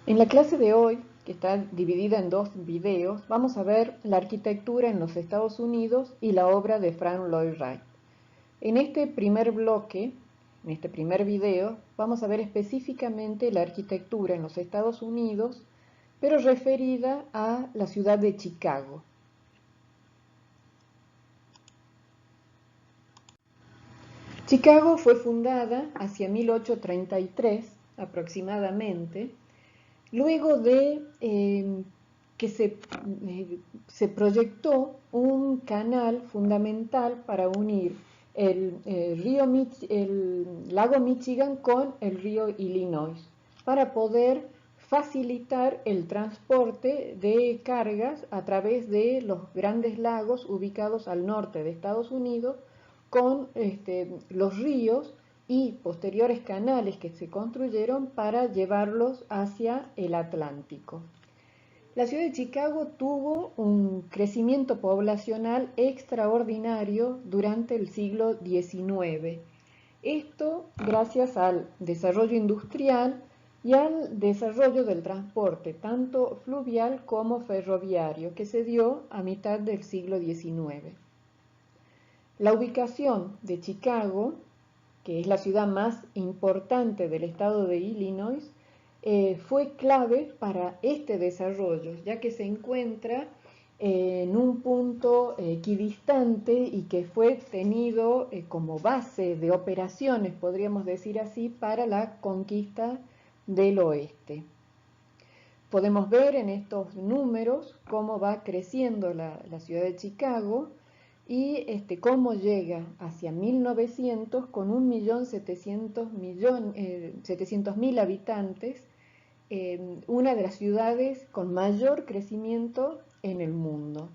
En la clase de hoy, que está dividida en dos videos, vamos a ver la arquitectura en los Estados Unidos y la obra de Frank Lloyd Wright. En este primer bloque, en este primer video, vamos a ver específicamente la arquitectura en los Estados Unidos, pero referida a la ciudad de Chicago. Chicago fue fundada hacia 1833 aproximadamente, luego de que se proyectó un canal fundamental para unir el lago Michigan con el río Illinois, para poder facilitar el transporte de cargas a través de los grandes lagos ubicados al norte de Estados Unidos, con los ríos y posteriores canales que se construyeron para llevarlos hacia el Atlántico. La ciudad de Chicago tuvo un crecimiento poblacional extraordinario durante el siglo XIX. Esto gracias al desarrollo industrial y al desarrollo del transporte, tanto fluvial como ferroviario, que se dio a mitad del siglo XIX. La ubicación de Chicago, que es la ciudad más importante del estado de Illinois, fue clave para este desarrollo, ya que se encuentra en un punto equidistante y que fue tenido como base de operaciones, podríamos decir así, para la conquista del oeste. Podemos ver en estos números cómo va creciendo la ciudad de Chicago y cómo llega hacia 1900 con 1.700.000 habitantes, una de las ciudades con mayor crecimiento en el mundo.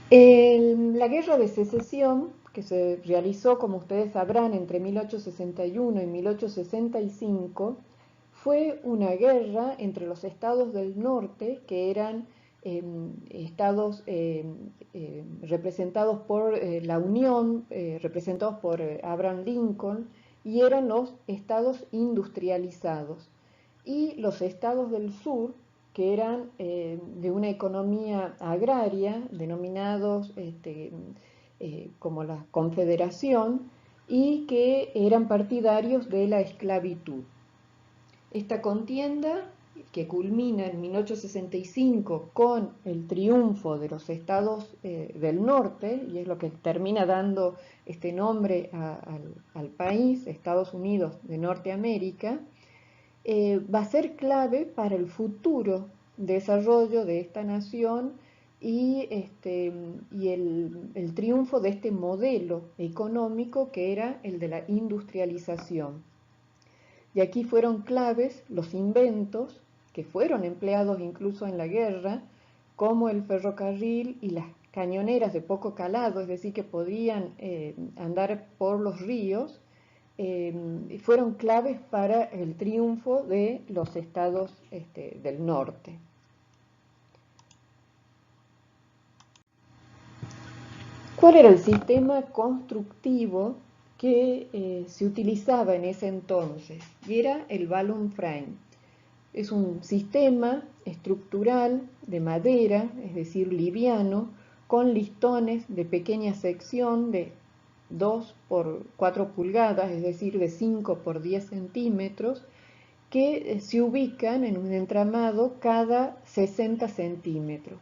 La Guerra de Secesión, que se realizó, como ustedes sabrán, entre 1861 y 1865, fue una guerra entre los estados del norte, que eran estados representados por la Unión, representados por Abraham Lincoln, y eran los estados industrializados. Y los estados del sur, que eran de una economía agraria, denominados como la Confederación, y que eran partidarios de la esclavitud. Esta contienda, que culmina en 1865 con el triunfo de los estados del norte, y es lo que termina dando este nombre al país, Estados Unidos de Norteamérica, va a ser clave para el futuro desarrollo de esta nación y el triunfo de este modelo económico que era el de la industrialización. Y aquí fueron claves los inventos que fueron empleados incluso en la guerra, como el ferrocarril y las cañoneras de poco calado, es decir, que podían andar por los ríos, fueron claves para el triunfo de los estados del norte. ¿Cuál era el sistema constructivo que se utilizaba en ese entonces? Y era el balloon frame. Es un sistema estructural de madera, es decir, liviano, con listones de pequeña sección de 2 por 4 pulgadas, es decir, de 5 por 10 centímetros, que se ubican en un entramado cada 60 centímetros.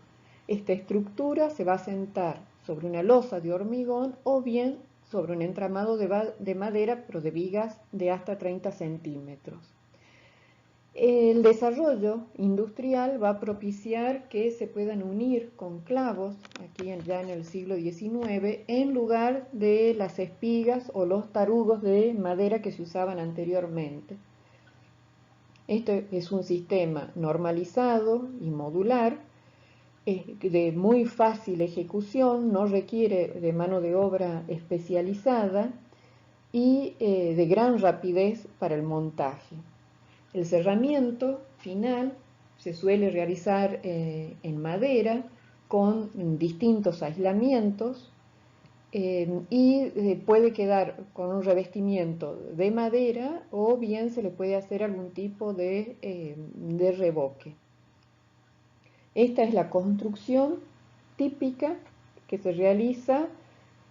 Esta estructura se va a sentar sobre una losa de hormigón o bien sobre un entramado de madera, pero de vigas de hasta 30 centímetros. El desarrollo industrial va a propiciar que se puedan unir con clavos, aquí ya en el siglo XIX, en lugar de las espigas o los tarugos de madera que se usaban anteriormente. Este es un sistema normalizado y modular, de muy fácil ejecución, no requiere de mano de obra especializada y de gran rapidez para el montaje. El cerramiento final se suele realizar en madera con distintos aislamientos puede quedar con un revestimiento de madera o bien se le puede hacer algún tipo de revoque. Esta es la construcción típica que se realiza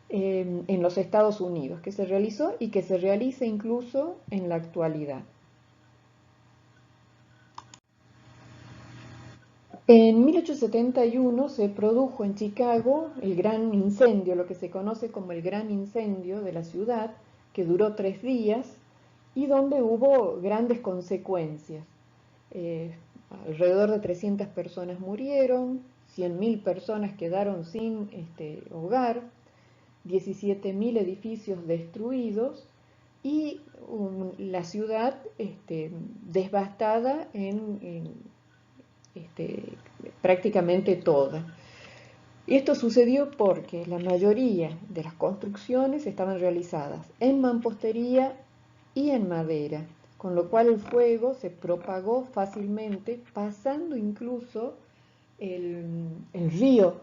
en los Estados Unidos, que se realizó y que se realiza incluso en la actualidad. En 1871 se produjo en Chicago el gran incendio, lo que se conoce como el gran incendio de la ciudad, que duró 3 días y donde hubo grandes consecuencias. Alrededor de 300 personas murieron, 100.000 personas quedaron sin hogar, 17.000 edificios destruidos y la ciudad devastada en prácticamente toda. Y esto sucedió porque la mayoría de las construcciones estaban realizadas en mampostería y en madera, con lo cual el fuego se propagó fácilmente, pasando incluso el río,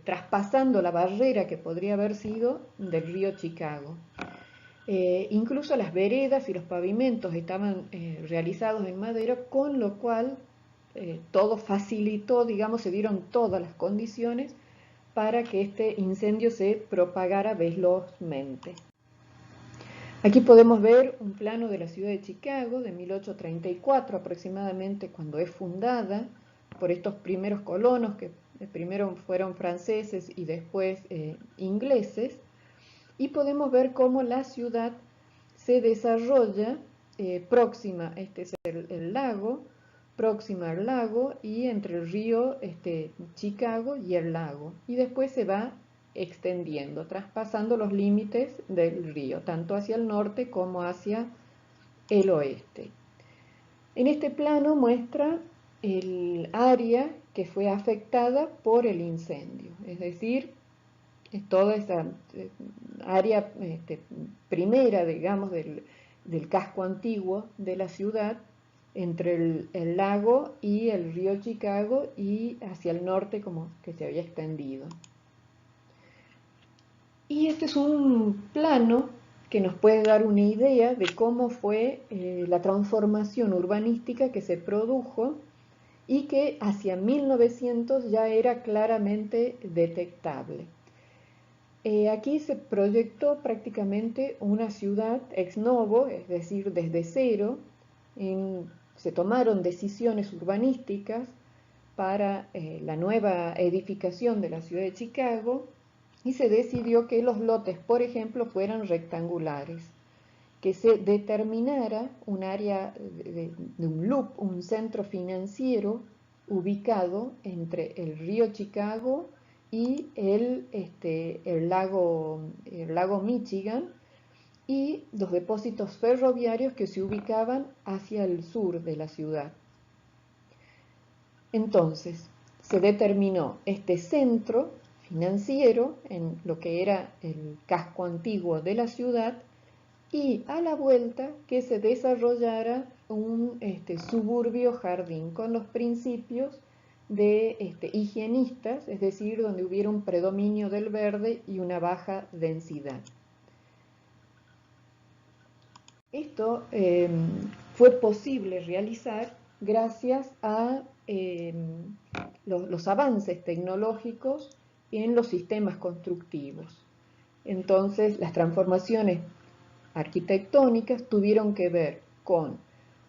traspasando la barrera que podría haber sido del río Chicago. Incluso las veredas y los pavimentos estaban realizados en madera, con lo cual todo facilitó, digamos, se dieron todas las condiciones para que este incendio se propagara velozmente. Aquí podemos ver un plano de la ciudad de Chicago de 1834 aproximadamente, cuando es fundada por estos primeros colonos, que primero fueron franceses y después ingleses, y podemos ver cómo la ciudad se desarrolla próxima, este es el lago, próxima al lago y entre el río Chicago y el lago, y después se va extendiendo, traspasando los límites del río, tanto hacia el norte como hacia el oeste. En este plano muestra el área que fue afectada por el incendio, es decir, toda esa área primera, digamos, del casco antiguo de la ciudad, entre el lago y el río Chicago y hacia el norte como que se había extendido. Y este es un plano que nos puede dar una idea de cómo fue la transformación urbanística que se produjo y que hacia 1900 ya era claramente detectable. Aquí se proyectó prácticamente una ciudad ex novo, es decir, desde cero. Se tomaron decisiones urbanísticas para la nueva edificación de la ciudad de Chicago y se decidió que los lotes, por ejemplo, fueran rectangulares, que se determinara un área de un loop, un centro financiero ubicado entre el río Chicago y el lago Michigan y los depósitos ferroviarios que se ubicaban hacia el sur de la ciudad. Entonces, se determinó este centro financiero en lo que era el casco antiguo de la ciudad y a la vuelta que se desarrollara un suburbio jardín con los principios de higienistas, es decir, donde hubiera un predominio del verde y una baja densidad. Esto fue posible realizar gracias a los avances tecnológicos en los sistemas constructivos. Entonces, las transformaciones arquitectónicas tuvieron que ver con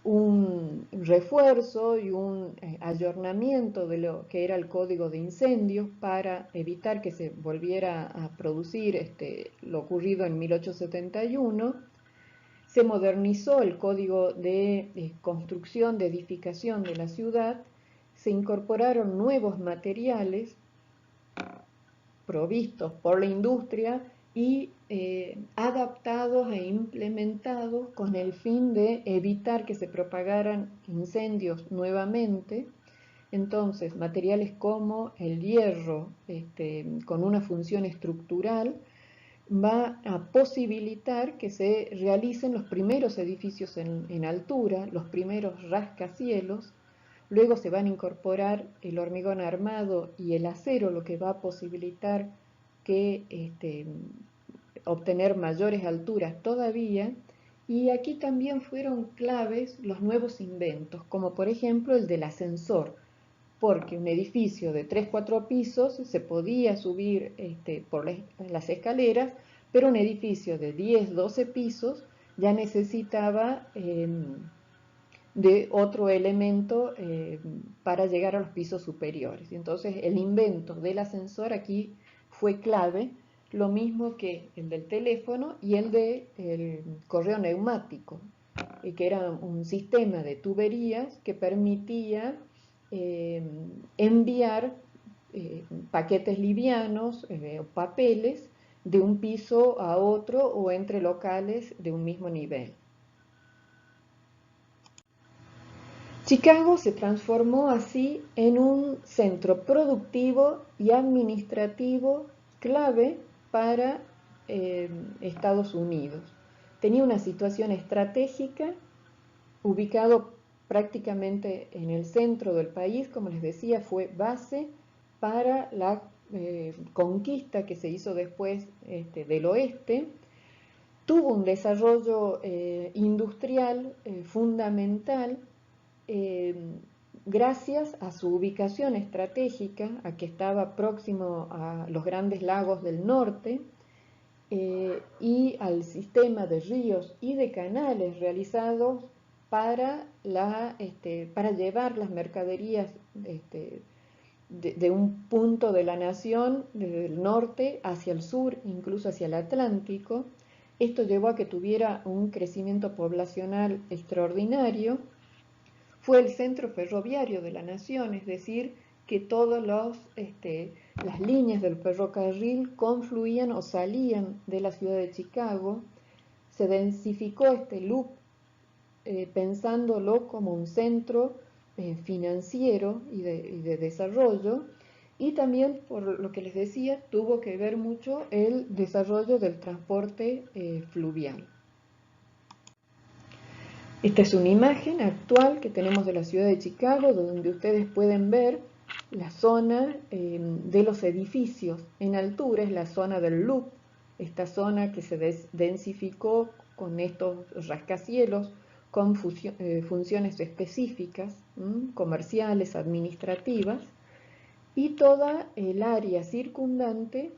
un refuerzo y un ayornamiento de lo que era el código de incendios para evitar que se volviera a producir lo ocurrido en 1871. Se modernizó el código de construcción, de edificación de la ciudad, se incorporaron nuevos materiales provistos por la industria y adaptados e implementados con el fin de evitar que se propagaran incendios nuevamente. Entonces, materiales como el hierro, con una función estructural, va a posibilitar que se realicen los primeros edificios en altura, los primeros rascacielos. Luego se van a incorporar el hormigón armado y el acero, lo que va a posibilitar que obtener mayores alturas todavía, y aquí también fueron claves los nuevos inventos, como por ejemplo el del ascensor, porque un edificio de 3-4 pisos se podía subir por las escaleras, pero un edificio de 10-12 pisos ya necesitaba de otro elemento para llegar a los pisos superiores. Entonces el invento del ascensor aquí fue clave, lo mismo que el del teléfono y el del correo neumático, que era un sistema de tuberías que permitía enviar paquetes livianos, papeles, de un piso a otro o entre locales de un mismo nivel. Chicago se transformó así en un centro productivo y administrativo clave para Estados Unidos. Tenía una situación estratégica, ubicado prácticamente en el centro del país, como les decía, fue base para la conquista que se hizo después del oeste. Tuvo un desarrollo industrial fundamental gracias a su ubicación estratégica, a que estaba próximo a los grandes lagos del norte, y al sistema de ríos y de canales realizados para llevar las mercaderías de un punto de la nación, desde el norte hacia el sur, incluso hacia el Atlántico. Esto llevó a que tuviera un crecimiento poblacional extraordinario. Fue el centro ferroviario de la nación, es decir, que todas las líneas del ferrocarril confluían o salían de la ciudad de Chicago. Se densificó este loop pensándolo como un centro financiero y de desarrollo, y también, por lo que les decía, tuvo que ver mucho el desarrollo del transporte fluvial. Esta es una imagen actual que tenemos de la ciudad de Chicago, donde ustedes pueden ver la zona de los edificios en altura, es la zona del Loop, esta zona que se densificó con estos rascacielos, con funciones específicas, comerciales, administrativas, y toda el área circundante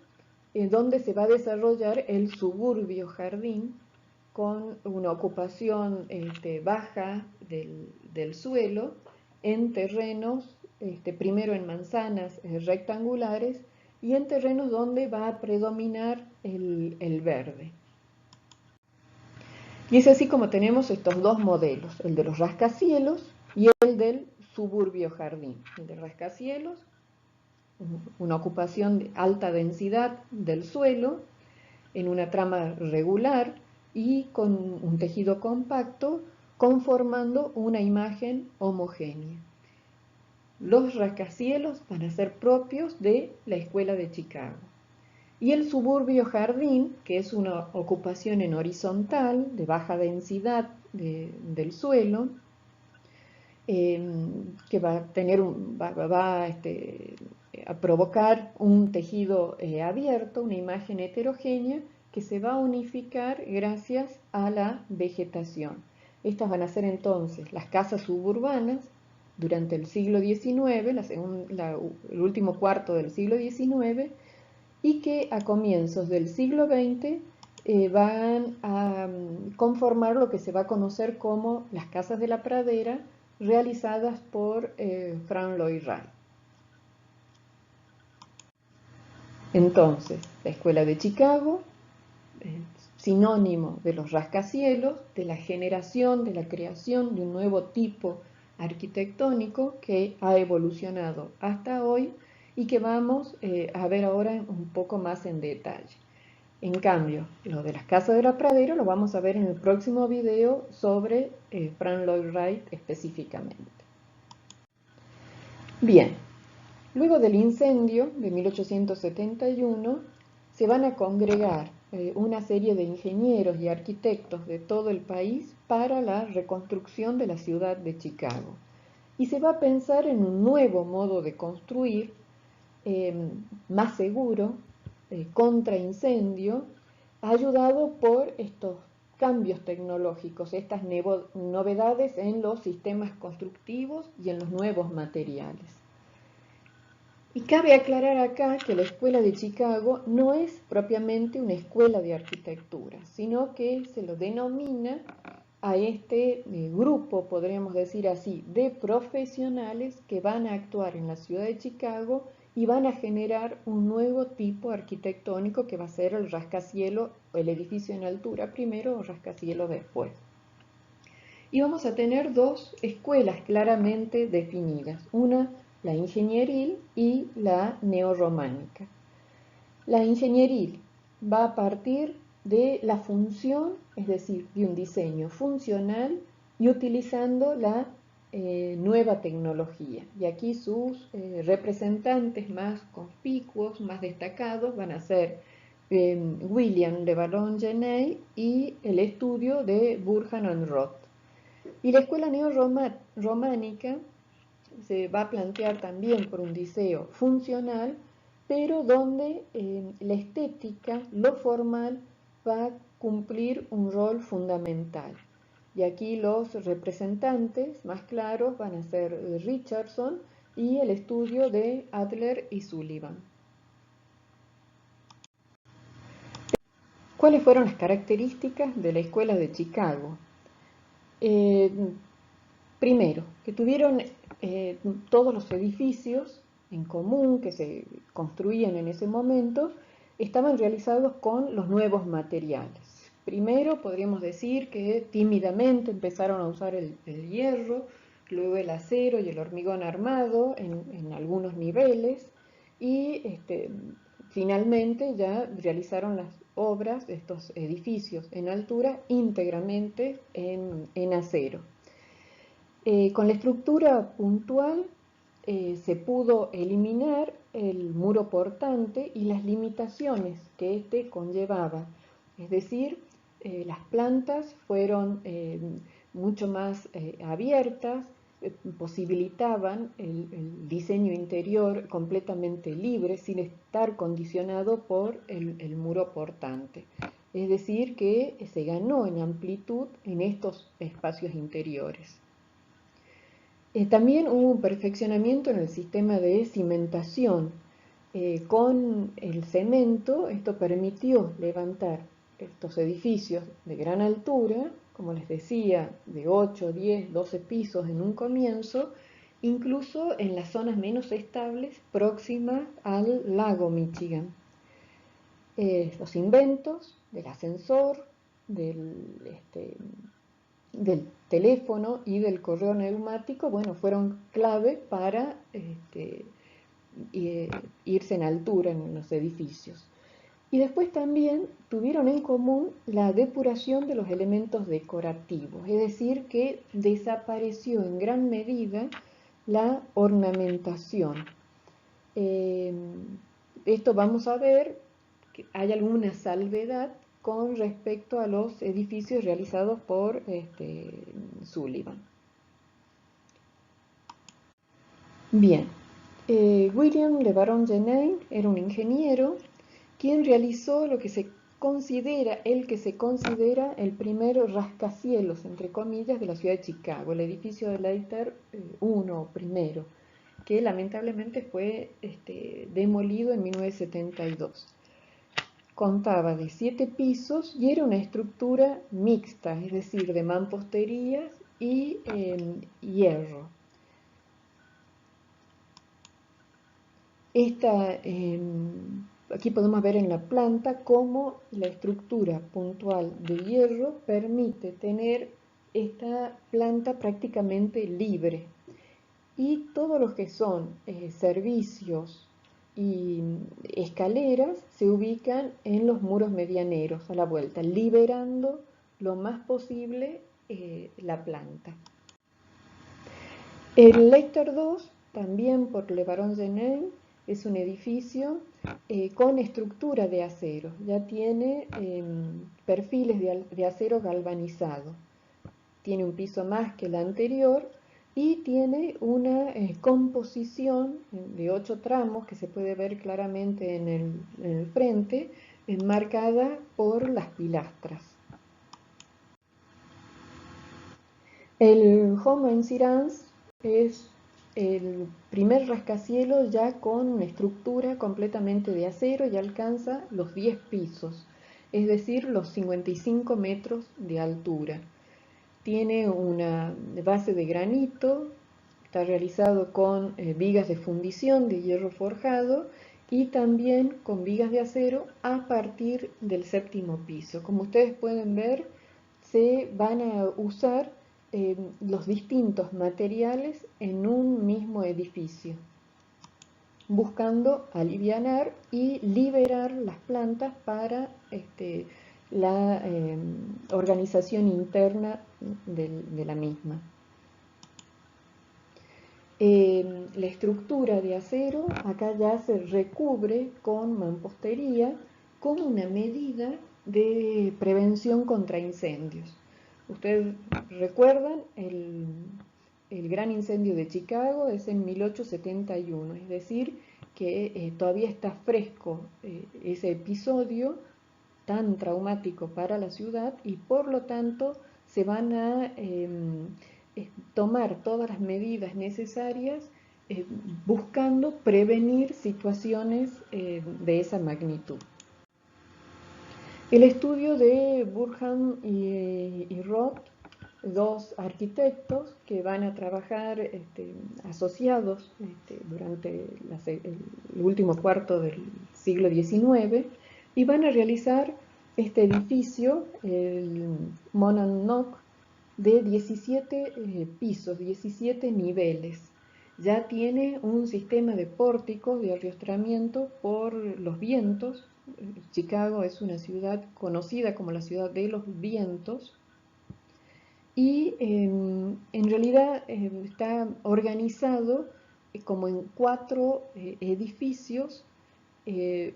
donde se va a desarrollar el suburbio jardín, con una ocupación baja del suelo en terrenos, primero en manzanas rectangulares y en terrenos donde va a predominar el verde. Y es así como tenemos estos dos modelos, el de los rascacielos y el del suburbio jardín. El de rascacielos, una ocupación de alta densidad del suelo en una trama regular y con un tejido compacto, conformando una imagen homogénea. Los rascacielos van a ser propios de la escuela de Chicago. Y el suburbio jardín, que es una ocupación en horizontal, de baja densidad del suelo, que va a tener a provocar un tejido abierto, una imagen heterogénea, que se va a unificar gracias a la vegetación. Estas van a ser entonces las casas suburbanas durante el siglo XIX, el último cuarto del siglo XIX, y que a comienzos del siglo XX van a conformar lo que se va a conocer como las casas de la pradera, realizadas por Frank Lloyd Wright. Entonces, la Escuela de Chicago, sinónimo de los rascacielos, de la generación, de la creación de un nuevo tipo arquitectónico que ha evolucionado hasta hoy y que vamos a ver ahora un poco más en detalle. En cambio, lo de las casas de la pradera lo vamos a ver en el próximo video sobre Frank Lloyd Wright específicamente. Bien, luego del incendio de 1871 se van a congregar una serie de ingenieros y arquitectos de todo el país para la reconstrucción de la ciudad de Chicago. Y se va a pensar en un nuevo modo de construir, más seguro, contra incendio, ayudado por estos cambios tecnológicos, estas novedades en los sistemas constructivos y en los nuevos materiales. Y cabe aclarar acá que la Escuela de Chicago no es propiamente una escuela de arquitectura, sino que se lo denomina a este grupo, podríamos decir así, de profesionales que van a actuar en la ciudad de Chicago y van a generar un nuevo tipo arquitectónico que va a ser el rascacielos, el edificio en altura primero o rascacielos después. Y vamos a tener dos escuelas claramente definidas, una la ingenieril y la neorrománica. La ingenieril va a partir de la función, es decir, de un diseño funcional y utilizando la nueva tecnología. Y aquí sus representantes más conspicuos, más destacados, van a ser William Le Baron-Genet y el estudio de Burhan and Roth. Y la escuela neorrománica se va a plantear también por un diseño funcional, pero donde la estética, lo formal, va a cumplir un rol fundamental. Y aquí los representantes más claros van a ser Richardson y el estudio de Adler y Sullivan. ¿Cuáles fueron las características de la Escuela de Chicago? Primero, que tuvieron todos los edificios en común que se construían en ese momento, estaban realizados con los nuevos materiales. Primero, podríamos decir que tímidamente empezaron a usar el hierro, luego el acero y el hormigón armado en algunos niveles, y finalmente ya realizaron las obras de estos edificios en altura íntegramente en acero. Con la estructura puntual se pudo eliminar el muro portante y las limitaciones que éste conllevaba. Es decir, las plantas fueron mucho más abiertas, posibilitaban el diseño interior completamente libre sin estar condicionado por el muro portante. Es decir, que se ganó en amplitud en estos espacios interiores. También hubo un perfeccionamiento en el sistema de cimentación. Con el cemento, esto permitió levantar estos edificios de gran altura, como les decía, de 8, 10, 12 pisos en un comienzo, incluso en las zonas menos estables próximas al lago Michigan. Los inventos del ascensor, del teléfono y del correo neumático, bueno, fueron clave para irse en altura en los edificios. Y después también tuvieron en común la depuración de los elementos decorativos, es decir, que desapareció en gran medida la ornamentación. Esto vamos a ver que hay alguna salvedad con respecto a los edificios realizados por Sullivan. Bien, William Le Baron-Genet era un ingeniero quien realizó lo que se considera el primer rascacielos, entre comillas, de la ciudad de Chicago, el edificio de Leiter I primero, que lamentablemente fue demolido en 1972. Contaba de 7 pisos y era una estructura mixta, es decir, de mamposterías y hierro. Aquí podemos ver en la planta cómo la estructura puntual de hierro permite tener esta planta prácticamente libre. Y todo lo que son servicios y escaleras se ubican en los muros medianeros a la vuelta, liberando lo más posible la planta. El Leiter II, también por Le Baron-Genet, es un edificio con estructura de acero, ya tiene perfiles de acero galvanizado. Tiene un piso más que el anterior, y tiene una composición de 8 tramos que se puede ver claramente en el frente, enmarcada por las pilastras. El Home Incidence es el primer rascacielos ya con una estructura completamente de acero y alcanza los 10 pisos, es decir, los 55 metros de altura. Tiene una base de granito, está realizado con vigas de fundición de hierro forjado y también con vigas de acero a partir del 7º piso. Como ustedes pueden ver, se van a usar los distintos materiales en un mismo edificio, buscando alivianar y liberar las plantas para la organización interna de la misma. La estructura de acero acá ya se recubre con mampostería como una medida de prevención contra incendios. Ustedes recuerdan, el gran incendio de Chicago es en 1871, es decir, que todavía está fresco ese episodio tan traumático para la ciudad y por lo tanto se van a tomar todas las medidas necesarias buscando prevenir situaciones de esa magnitud. El estudio de Burham y Roth, dos arquitectos que van a trabajar asociados durante el último cuarto del siglo XIX, y van a realizar este edificio, el Monadnock, de 17 pisos, 17 niveles. Ya tiene un sistema de pórticos de arriostramiento por los vientos. Chicago es una ciudad conocida como la ciudad de los vientos y en realidad está organizado como en 4 edificios,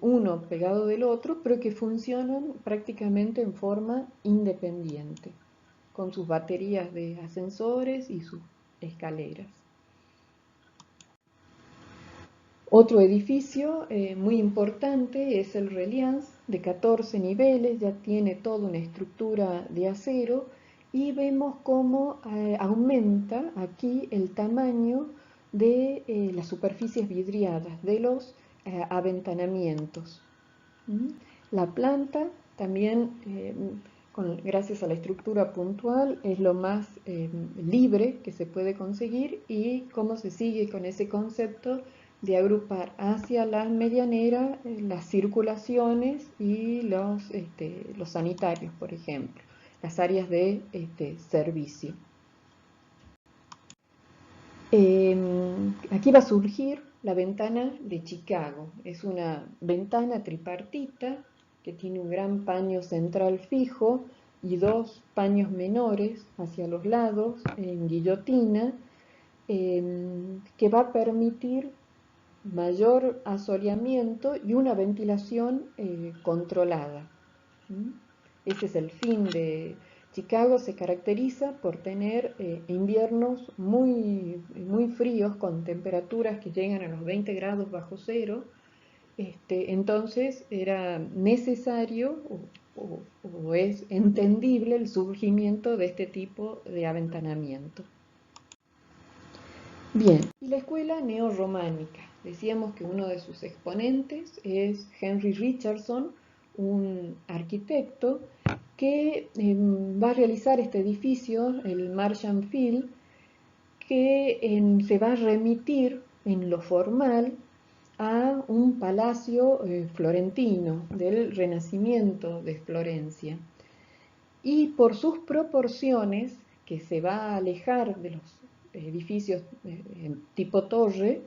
uno pegado del otro, pero que funcionan prácticamente en forma independiente, con sus baterías de ascensores y sus escaleras. Otro edificio muy importante es el Reliance, de 14 niveles, ya tiene toda una estructura de acero y vemos cómo aumenta aquí el tamaño de las superficies vidriadas, de los aventanamientos. La planta también, gracias a la estructura puntual, es lo más libre que se puede conseguir, y cómo se sigue con ese concepto de agrupar hacia la medianera las circulaciones y los sanitarios, por ejemplo, las áreas de servicio. Aquí va a surgir la ventana de Chicago. Es una ventana tripartita que tiene un gran paño central fijo y 2 paños menores hacia los lados en guillotina, que va a permitir mayor asoleamiento y una ventilación controlada. Ese es el fin de Chicago. Se caracteriza por tener inviernos muy, muy fríos, con temperaturas que llegan a los 20 grados bajo cero. Entonces era necesario o es entendible el surgimiento de este tipo de aventanamiento. Bien, y la escuela neorrománica. Decíamos que uno de sus exponentes es Henry Richardson, un arquitecto que va a realizar este edificio, el Marshall Field, que se va a remitir en lo formal a un palacio florentino del Renacimiento de Florencia. Y por sus proporciones, que se va a alejar de los edificios tipo torre,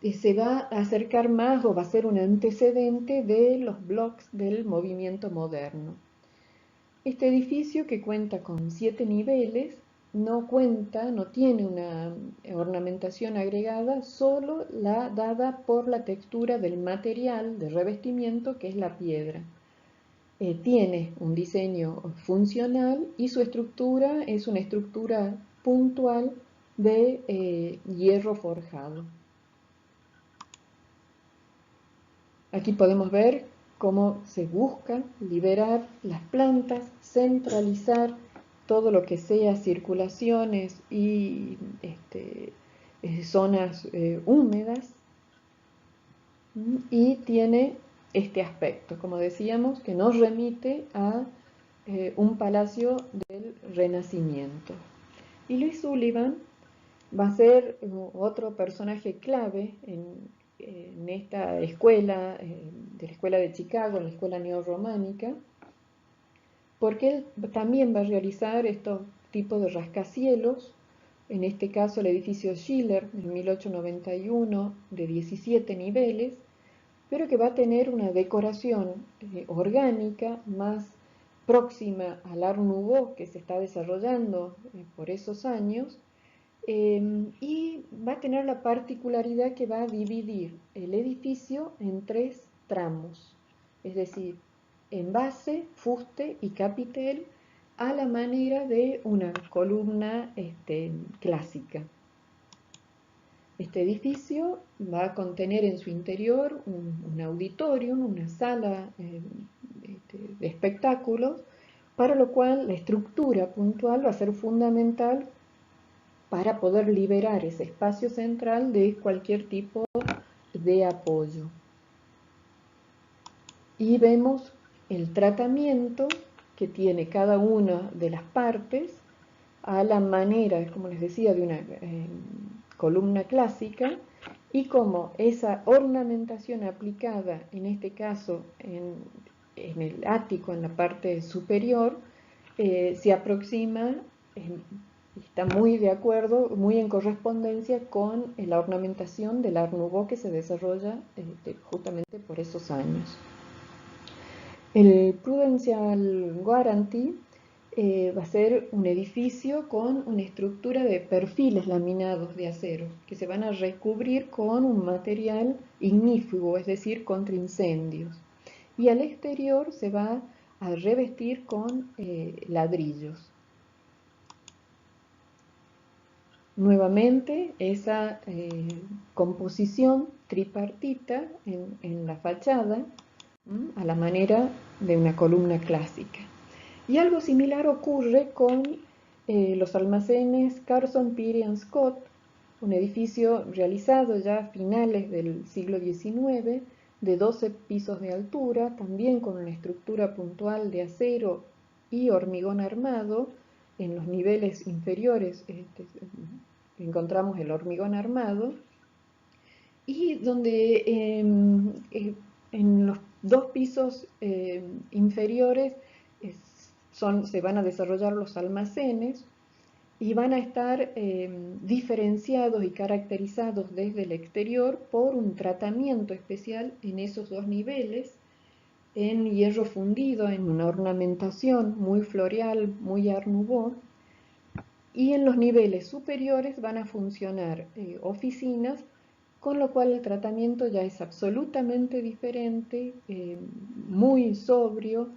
se va a acercar más, o va a ser un antecedente de los blocs del movimiento moderno. Este edificio, que cuenta con 7 niveles, no tiene una ornamentación agregada, solo la dada por la textura del material de revestimiento, que es la piedra. Tiene un diseño funcional y su estructura es una estructura puntual de hierro forjado. Aquí podemos ver cómo se busca liberar las plantas, centralizar todo lo que sea circulaciones y zonas húmedas, y tiene este aspecto, como decíamos, que nos remite a un palacio del Renacimiento. Y Louis Sullivan va a ser otro personaje clave en esta escuela, de la escuela de Chicago, en la escuela neorrománica, porque él también va a realizar estos tipos de rascacielos, en este caso el edificio Schiller de 1891 de 17 niveles, pero que va a tener una decoración orgánica más próxima al Art Nouveau que se está desarrollando por esos años, y va a tener la particularidad que va a dividir el edificio en 3 tramos, es decir, en base, fuste y capitel, a la manera de una columna clásica. Este edificio va a contener en su interior un auditorium, una sala de espectáculos, para lo cual la estructura puntual va a ser fundamental para poder liberar ese espacio central de cualquier tipo de apoyo. Y vemos el tratamiento que tiene cada una de las partes a la manera, como les decía, de una columna clásica, y cómo esa ornamentación aplicada, en este caso en el ático, en la parte superior, se aproxima, está muy de acuerdo, muy en correspondencia con la ornamentación del Art Nouveau que se desarrolla justamente por esos años. El Prudential Guarantee va a ser un edificio con una estructura de perfiles laminados de acero que se van a recubrir con un material ignífugo, es decir, contra incendios. Y al exterior se va a revestir con ladrillos. Nuevamente esa composición tripartita en la fachada, a la manera de una columna clásica. Y algo similar ocurre con los almacenes Carson, Pirie & Scott, un edificio realizado ya a finales del siglo XIX, de 12 pisos de altura, también con una estructura puntual de acero y hormigón armado. En los niveles inferiores encontramos el hormigón armado, y donde en los 2 pisos inferiores se van a desarrollar los almacenes y van a estar diferenciados y caracterizados desde el exterior por un tratamiento especial en esos 2 niveles, en hierro fundido, en una ornamentación muy floreal, muy Art Nouveau. Y en los niveles superiores van a funcionar oficinas, con lo cual el tratamiento ya es absolutamente diferente, muy sobrio.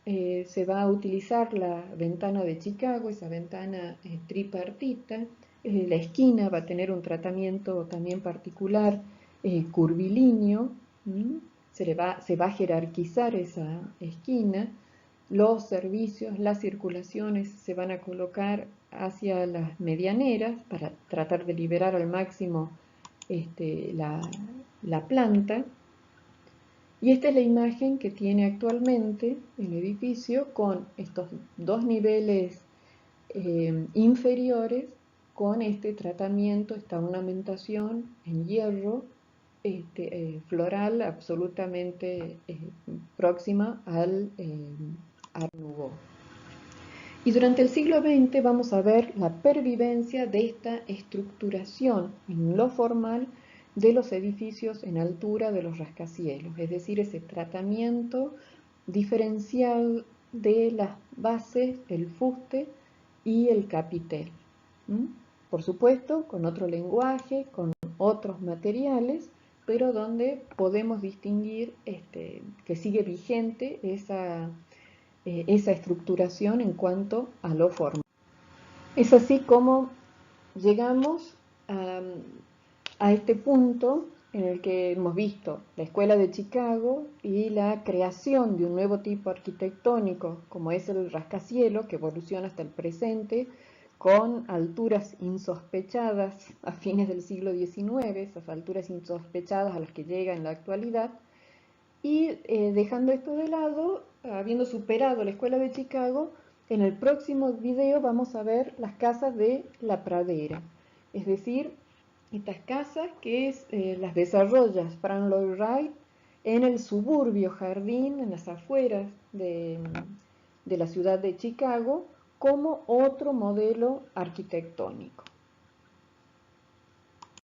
Se va a utilizar la ventana de Chicago, esa ventana tripartita. La esquina va a tener un tratamiento también particular, curvilíneo. Se va a jerarquizar esa esquina. Los servicios, las circulaciones se van a colocar hacia las medianeras para tratar de liberar al máximo la planta. Y esta es la imagen que tiene actualmente el edificio, con estos 2 niveles inferiores, con este tratamiento, esta ornamentación en hierro floral absolutamente próxima al Art Nouveau. Y durante el siglo XX vamos a ver la pervivencia de esta estructuración en lo formal de los edificios en altura de los rascacielos, es decir, ese tratamiento diferencial de las bases, el fuste y el capitel. Por supuesto, con otro lenguaje, con otros materiales, pero donde podemos distinguir que sigue vigente esa estructuración en cuanto a lo formal. Es así como llegamos a este punto en el que hemos visto la Escuela de Chicago y la creación de un nuevo tipo arquitectónico, como es el rascacielos, que evoluciona hasta el presente, con alturas insospechadas a fines del siglo XIX, esas alturas insospechadas a las que llega en la actualidad, y dejando esto de lado, habiendo superado la Escuela de Chicago, en el próximo video vamos a ver las casas de la pradera, es decir, estas casas que las desarrolla Frank Lloyd Wright en el suburbio jardín, en las afueras de la ciudad de Chicago, como otro modelo arquitectónico.